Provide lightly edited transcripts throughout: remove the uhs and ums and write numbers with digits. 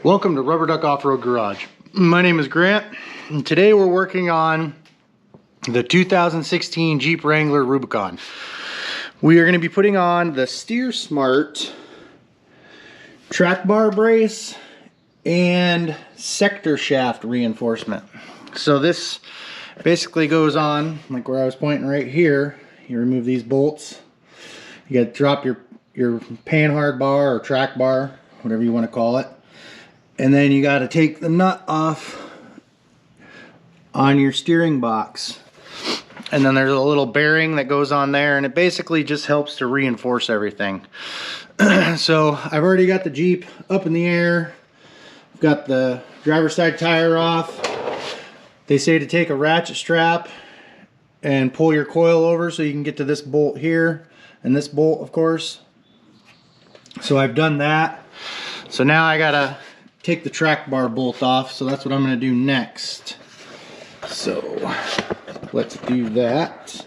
Welcome to Rubber Duck Off-Road Garage. My name is Grant, and today we're working on the 2016 Jeep Wrangler Rubicon. We are going to be putting on the Steer Smart track bar brace and sector shaft reinforcement. So this basically goes on like where I was pointing right here. You remove these bolts. You got to drop your panhard bar or track bar, whatever you want to call it. And then you got to take the nut off on your steering box. And then there's a little bearing that goes on there, and it basically just helps to reinforce everything. So I've already got the Jeep up in the air. I've got the driver's side tire off. They say to take a ratchet strap and pull your coil over so you can get to this bolt here, and this bolt, of course. So I've done that. So now I gotta take the track bar bolt off, so that's what I'm going to do next. So let's do that.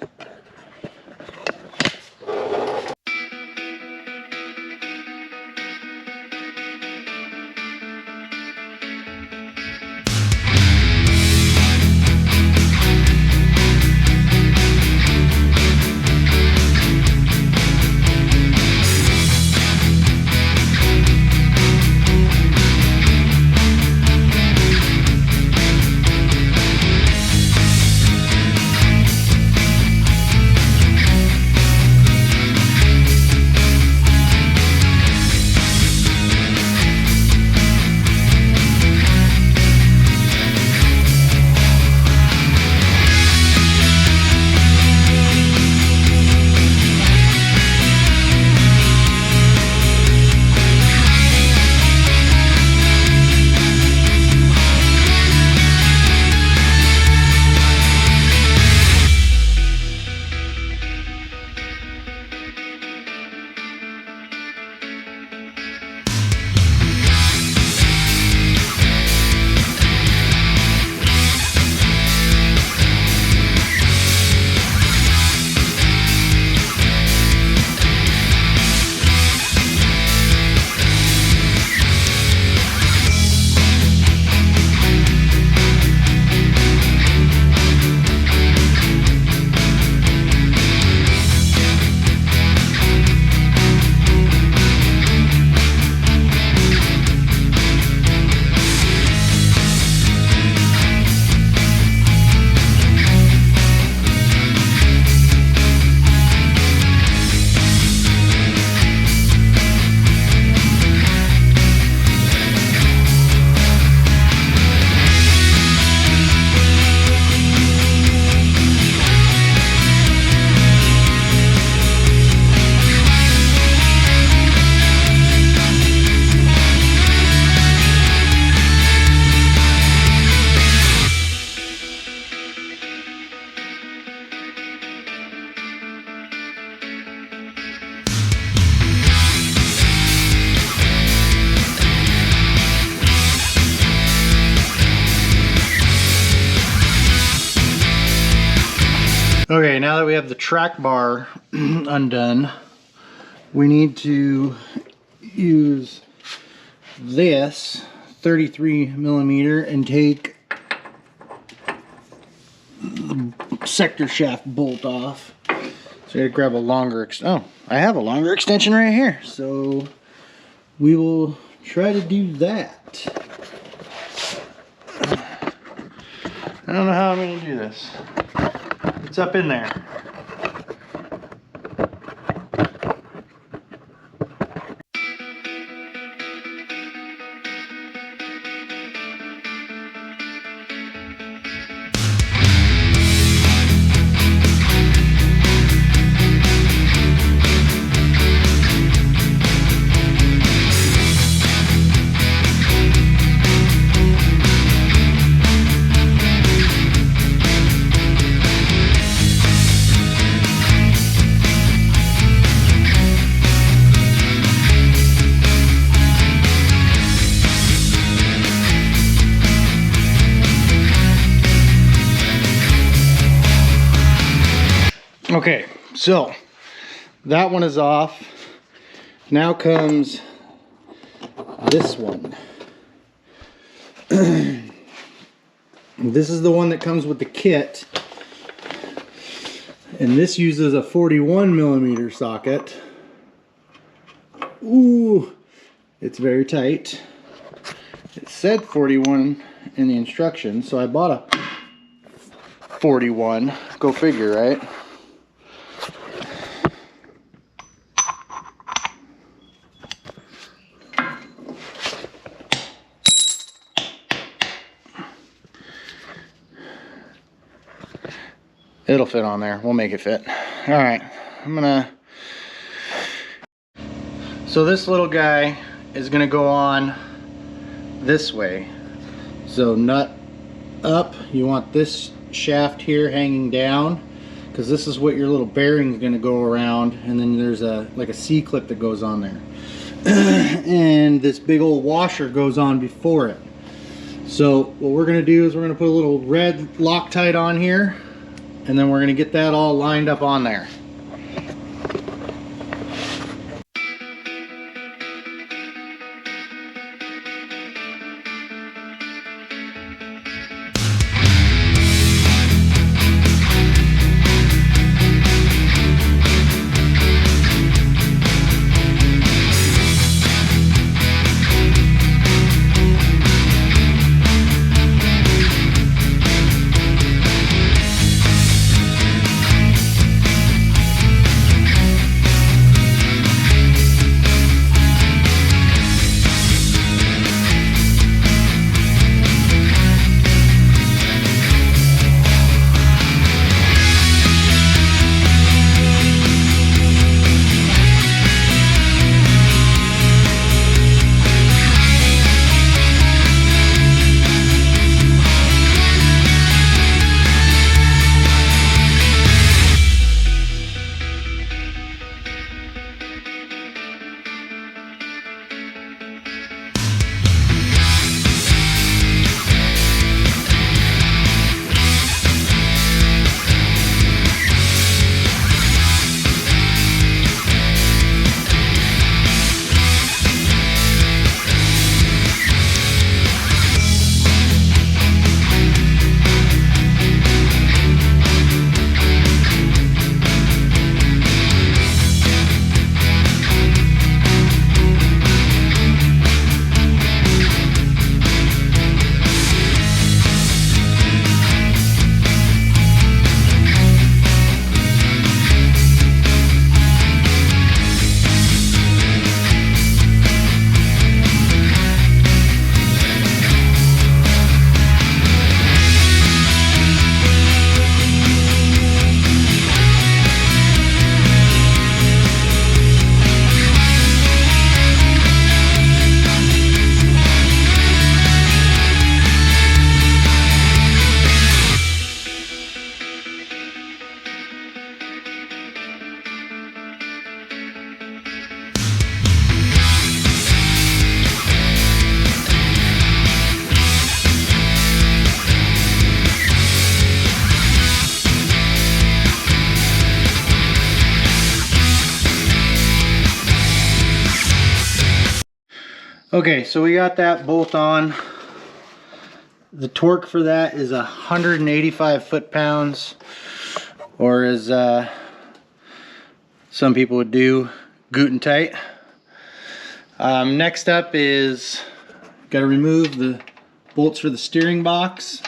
Okay, now that we have the track bar undone, we need to use this 33mm and take the sector shaft bolt off. So I gotta grab a longer I have a longer extension right here. So we will try to do that. I don't know how I'm gonna do this. It's up in there. Okay, so that one is off. Now comes this one. This is the one that comes with the kit, and this uses a 41mm socket. Ooh, it's very tight. It said 41 in the instructions, so I bought a 41. Go figure, right? It'll fit on there. We'll make it fit. All right, so this little guy is gonna go on this way. So nut up, you want this shaft here hanging down, because this is what your little bearing is gonna go around, and then there's like a C-clip that goes on there. And this big old washer goes on before it. So what we're gonna do is we're gonna put a little red Loctite on here, and then we're gonna get that all lined up on there. Okay, so we got that bolt on. The torque for that is 185 foot-pounds, or as some people would do, Guten tight. Next up is got to remove the bolts for the steering box.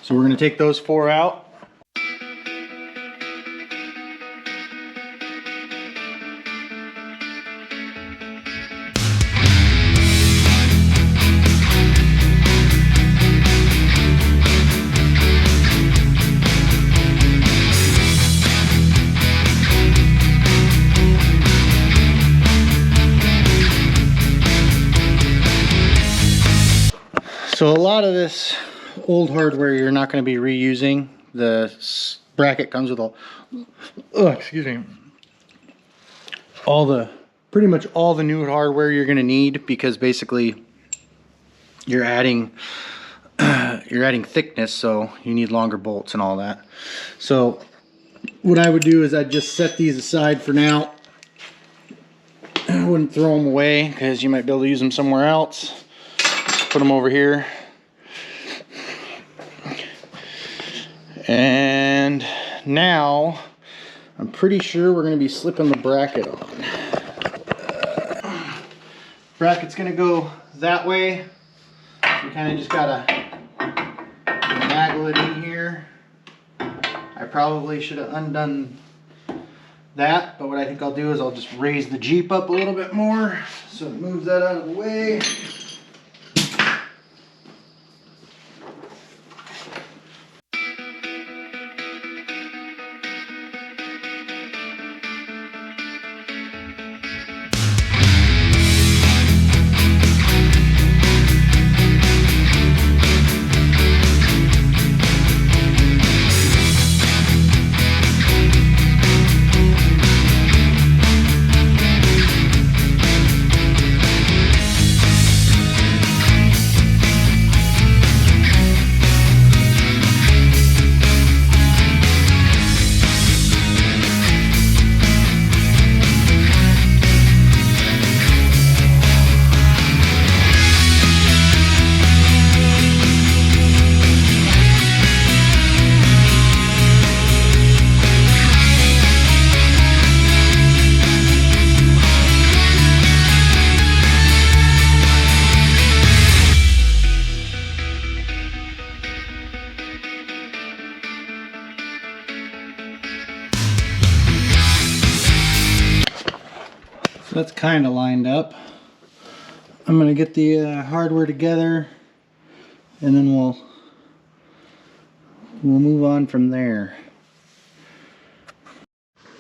So we're going to take those 4 out. So a lot of this old hardware you're not going to be reusing. The bracket comes with pretty much all the new hardware you're going to need, because basically you're adding thickness, so you need longer bolts and all that. So what I would do is I'd just set these aside for now. I wouldn't throw them away because you might be able to use them somewhere else. put them over here. And now I'm pretty sure we're going to be slipping the bracket on. Bracket's going to go that way. You kind of just got to naggle it in here. I probably should have undone that, but what I think I'll do is I'll just raise the Jeep up a little bit more so it moves that out of the way. That's kind of lined up. I'm going to get the hardware together and then we'll move on from there.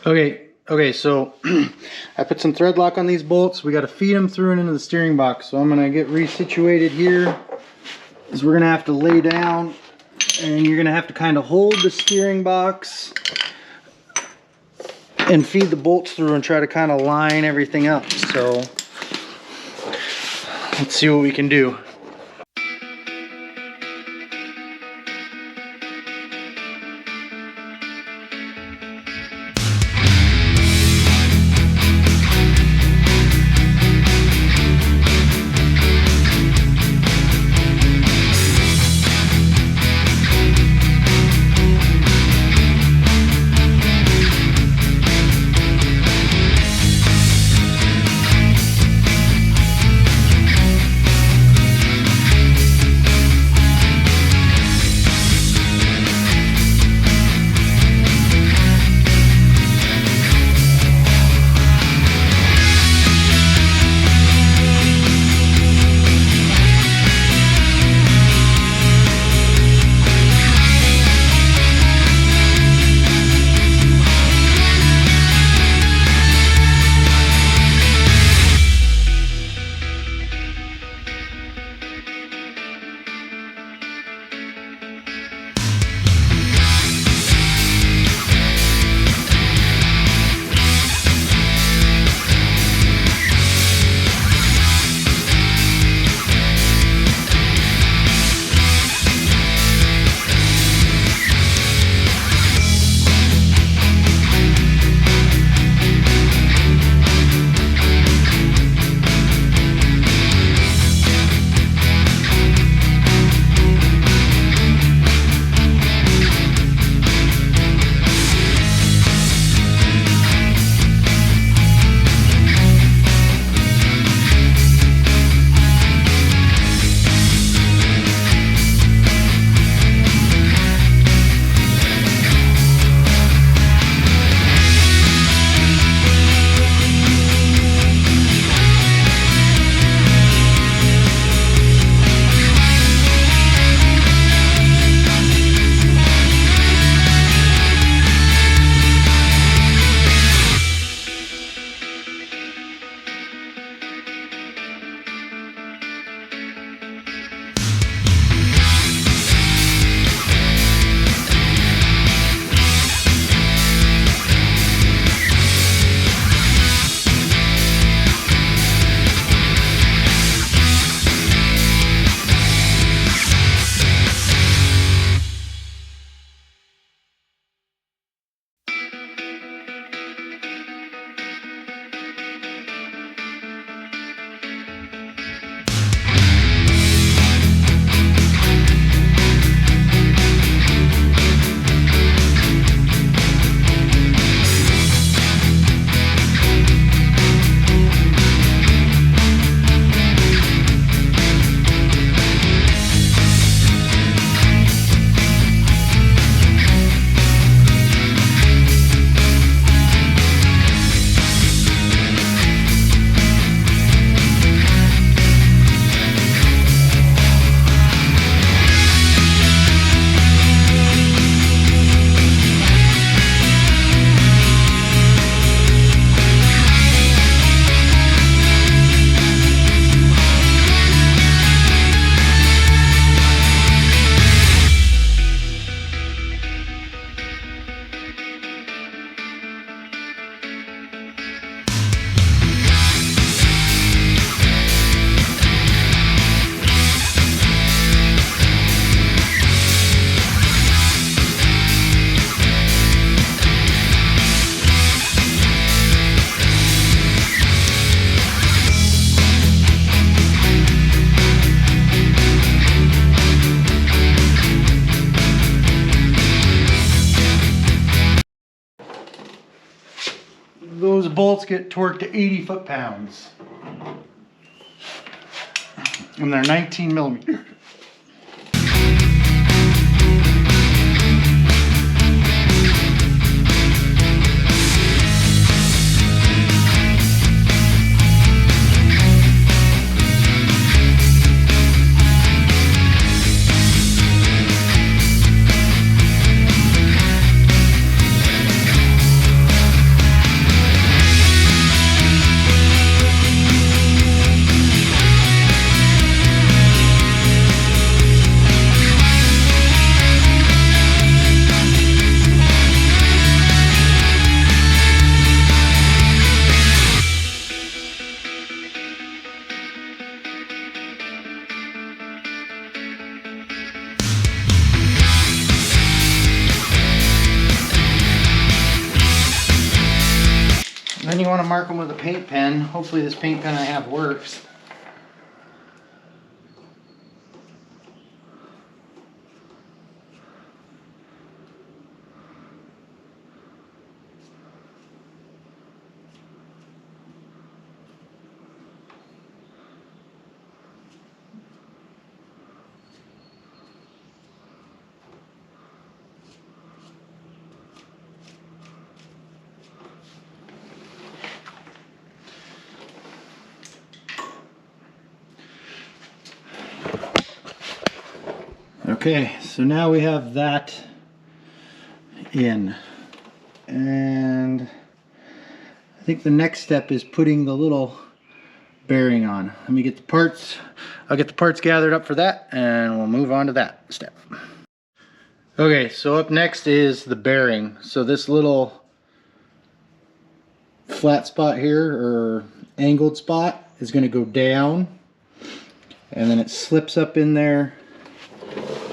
Okay, so I put some thread lock on these bolts. We got to feed them through and into the steering box. So I'm going to get resituated here. Is we're going to have to lay down and you're going to have to kind of hold the steering box and feed the bolts through and try to kind of line everything up. So let's see what we can do. bolts get torqued to 80 foot-pounds. And they're 19 millimeter. Then you want to mark them with a paint pen. Hopefully this paint pen I have works. Okay, so now we have that in, and I think the next step is putting the little bearing on. Let me get the parts. I'll get the parts gathered up for that, and we'll move on to that step. Okay, so up next is the bearing. So this little flat spot here, or angled spot, is going to go down, and then it slips up in there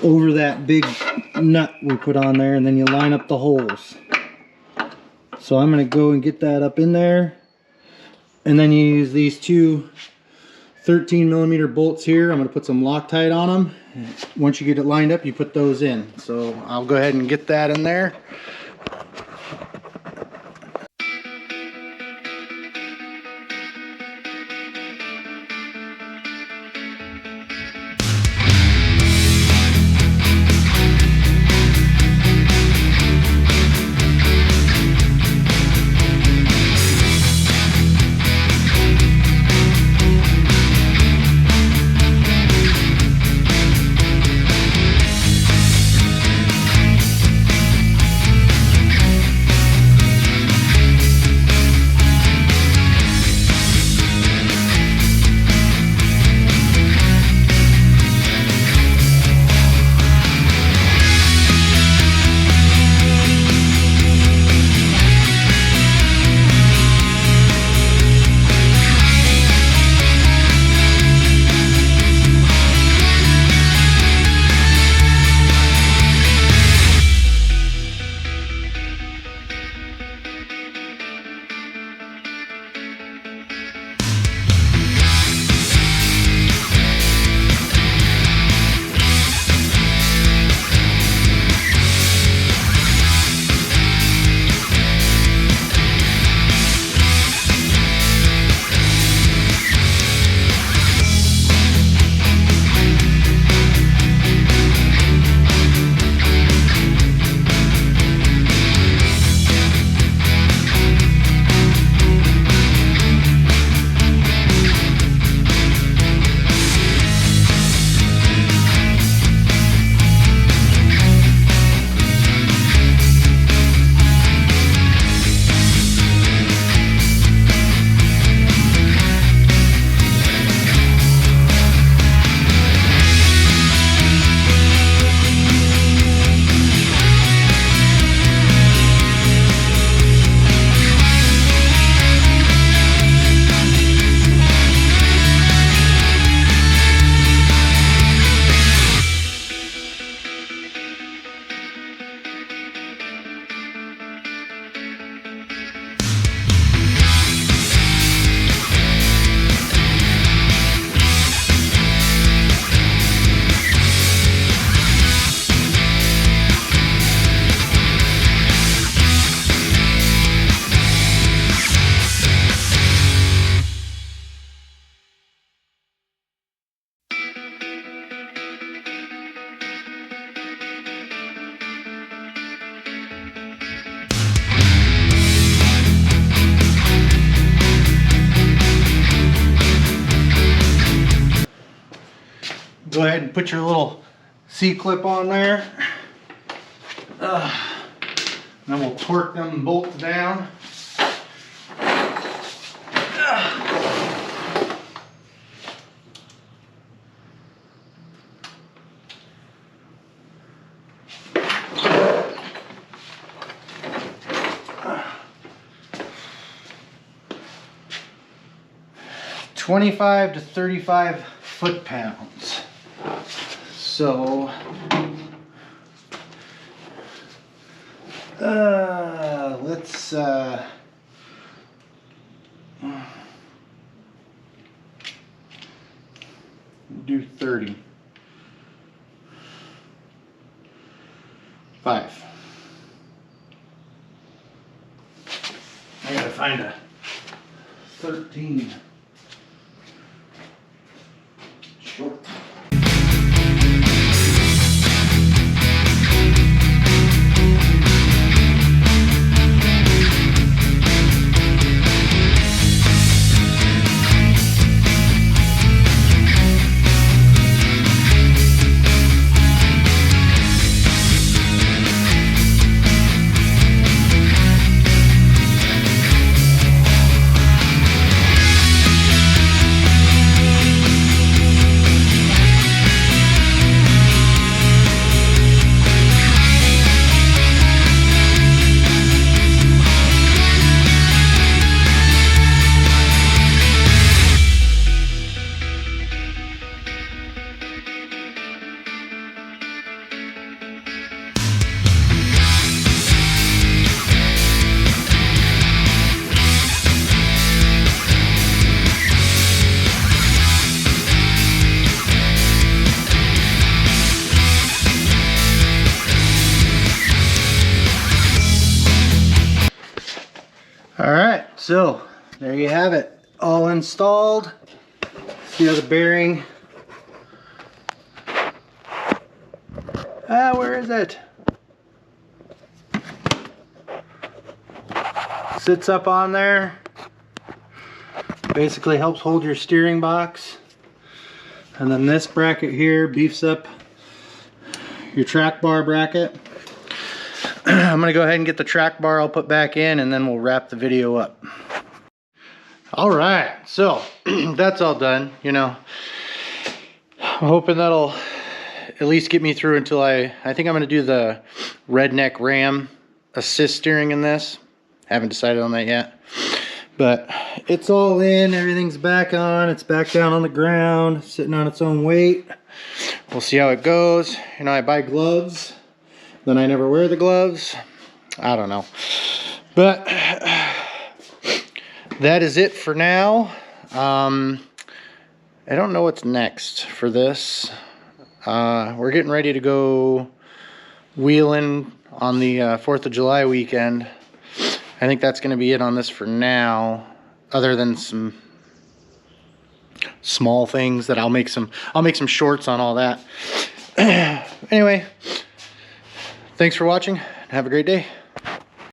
over that big nut we put on there, and then you line up the holes. So I'm going to go and get that up in there, and then you use these two 13 millimeter bolts here. I'm going to put some Loctite on them. Once you get it lined up, you put those in. So I'll go ahead and get that in there. go ahead and put your little C-clip on there. Then we'll torque them bolts down. 25 to 35 foot-pounds. So, let's do 30. 5. I gotta find a 13 short. All right, so there you have it, all installed. See how the bearing, where is it? Sits up on there. Basically helps hold your steering box. And then this bracket here beefs up your track bar bracket. I'm gonna go ahead and get the track bar I'll put back in, and then we'll wrap the video up. All right, so that's all done. You know, I'm hoping that'll at least get me through until I think I'm gonna do the Redneck Ram assist steering in this. Haven't decided on that yet, but it's all in, everything's back on, it's back down on the ground, sitting on its own weight. We'll see how it goes. You know, I buy gloves, then I never wear the gloves. I don't know. But that is it for now. I don't know what's next for this. We're getting ready to go wheeling on the 4th of July weekend. I think that's going to be it on this for now, other than some small things that I'll make some shorts on all that. Anyway, thanks for watching. Have a great day.